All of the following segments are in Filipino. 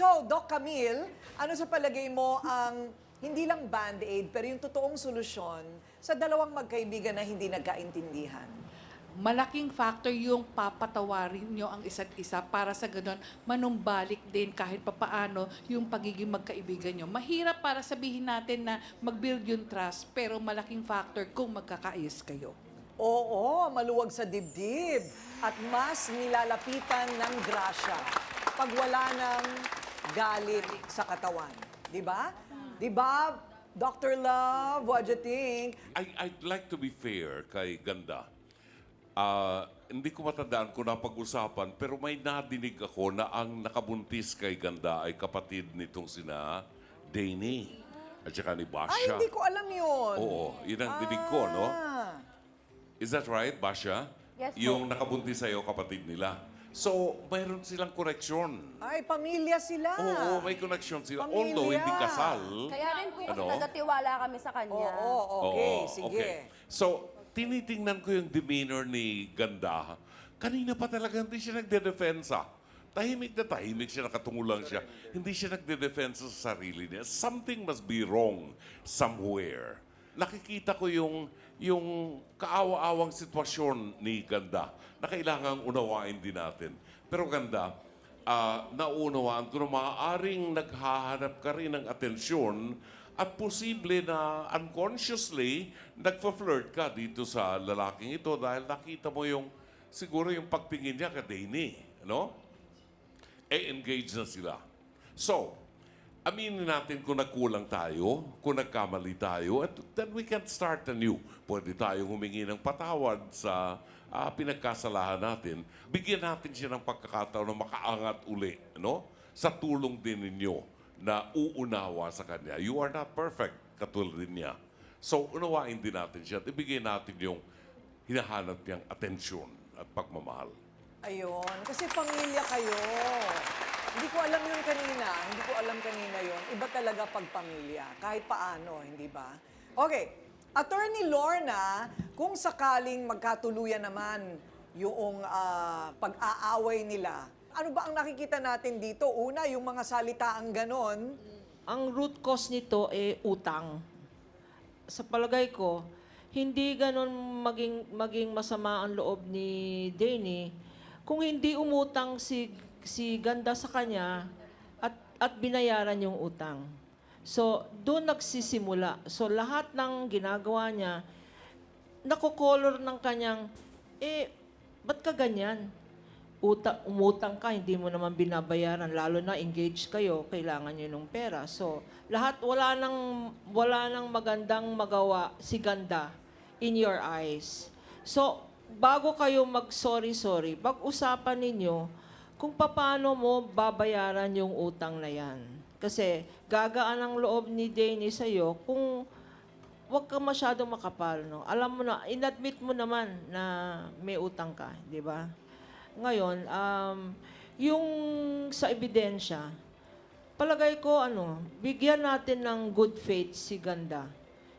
So, Doc Camille, ano sa palagay mo ang hindi lang band-aid, pero yung totoong solusyon sa dalawang magkaibigan na hindi nagkaintindihan? Malaking factor yung papatawarin nyo ang isa't isa para sa ganun manumbalik din kahit papaano yung pagiging magkaibigan nyo. Mahirap para sabihin natin na mag-build yung trust, pero malaking factor kung magkakaayos kayo. Oo, maluwag sa dibdib at mas nilalapitan ng grasya pag wala ng galit sa katawan. Di ba? Di ba, Dr. Love, what do you think? I'd like to be fair kay Ganda. Hindi ko matandaan kung napag-usapan, pero may nadinig ako na ang nakabuntis kay Ganda ay kapatid nitong sina Danny at saka ni Ay, Basha. hindi ko alam yun. Oo, yun ang dinig ko, no? Ah. Is that right, Basha? Yes, po. Yung nakabuntis sa'yo, kapatid nila. So, mayroon silang koneksyon. Ay, pamilya sila. Oo, may koneksyon sila. Pamilya. Although hindi kasal. Kaya rin po Ano? nagatiwala kami sa kanya. Oo, okay, Oo, sige. okay. So, tinitingnan ko yung demeanor ni Ganda. Kanina pa talaga hindi siya nagde-defensa. Tahimik na tahimik siya, nakatungo lang siya. Hindi siya nagde-defensa sa sarili niya. Something must be wrong somewhere. Nakikita ko yung kaawa-awang sitwasyon ni Ganda na kailangang unawain din natin. Pero Ganda, naunawaan ko na maaaring naghahanap ka rin ng atensyon at posible na unconsciously nagfa-flirt ka dito sa lalaking ito dahil nakita mo siguro yung pagtingin niya kay Danny, no? Engage na sila. So, aminin natin kung nagkulang tayo, kung nagkamali tayo, at then we can start anew. Pwede tayong humingi ng patawad sa pinagkasalahan natin. Bigyan natin siya ng pagkakataon na makaangat uli, no? Sa tulong din ninyo na uunawa sa kanya. You are not perfect, katulad din niya. So, unawain din natin siya at ibigay natin yung hinahanap niyang atensyon at pagmamahal. Ayun, kasi pamilya kayo. Hindi ko alam yun kanina. Hindi ko alam kanina yun. Iba talaga pag pamilya. Kahit paano, hindi ba? Okay. Attorney Lorna, kung sakaling magkatuluyan naman yung pag-aaway nila, ano ba ang nakikita natin dito? Una, yung mga salitaang ganon. Ang root cause nito utang. Sa palagay ko, hindi ganon maging masama ang loob ni Danny kung hindi umutang si Ganda sa kanya at binayaran yung utang. So, doon nagsisimula. So, lahat ng ginagawa niya, nakokolor ng kanyang, ba't ka ganyan? Umutang ka, hindi mo naman binabayaran, lalo na engaged kayo, kailangan nyo ng pera. So, lahat, wala nang magandang magawa si Ganda in your eyes. So, bago kayo mag-sorry-sorry, pag-usapan ninyo kung paano mo babayaran yung utang na yan. Kasi gagaan ang loob ni Danny sa'yo kung wag ka masyadong makapal. No? Alam mo na, inadmit mo naman na may utang ka, di ba? Ngayon, yung sa ebidensya, palagay ko, bigyan natin ng good faith si Ganda.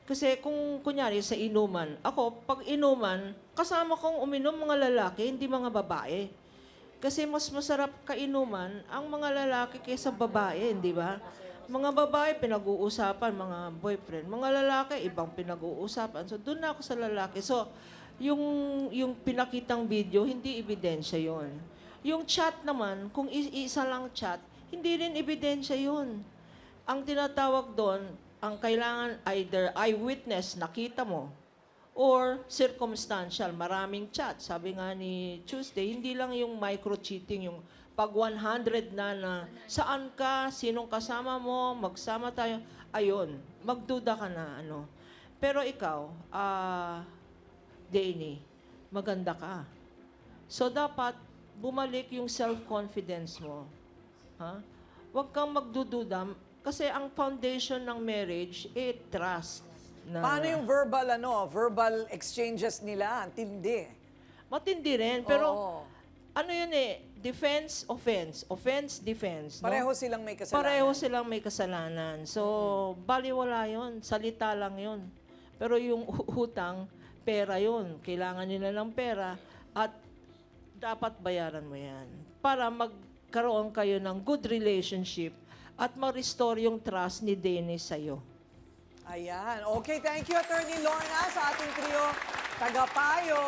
Kasi kung kunyari sa inuman, ako, pag inuman, kasama kong uminom mga lalaki, hindi mga babae. Kasi mas masarap kainuman ang mga lalaki kaysa babae, di ba? Mga babae, pinag-uusapan, mga boyfriend. Mga lalaki, ibang pinag-uusapan. So, doon na ako sa lalaki. So, yung pinakitang video, hindi ebidensya yon. Yung chat naman, kung isa lang chat, hindi rin ebidensya yon. Ang tinatawag doon, ang kailangan either eyewitness, nakita mo, or circumstantial, maraming chat. Sabi nga ni Tuesday, hindi lang yung micro-cheating, yung pag 100 na saan ka, sinong kasama mo, magsama tayo, ayun, magduda ka na, Pero ikaw, Danny, maganda ka. So, dapat bumalik yung self-confidence mo. Ha? Huwag kang magdududa, kasi ang foundation ng marriage, trust. Paano yung verbal exchanges nila? Ang tindi. Matindi rin, pero Oo. defense, offense. Offense, defense. No? Pareho silang may kasalanan. Pareho silang may kasalanan. So, baliwala yun. Salita lang yun. Pero yung utang, pera yun. Kailangan nila ng pera at dapat bayaran mo yan. Para magkaroon kayo ng good relationship at ma-restore yung trust ni Dennis sa'yo. Ayan. Okay, thank you, Attorney Lorna, sa ating trio tagapayo.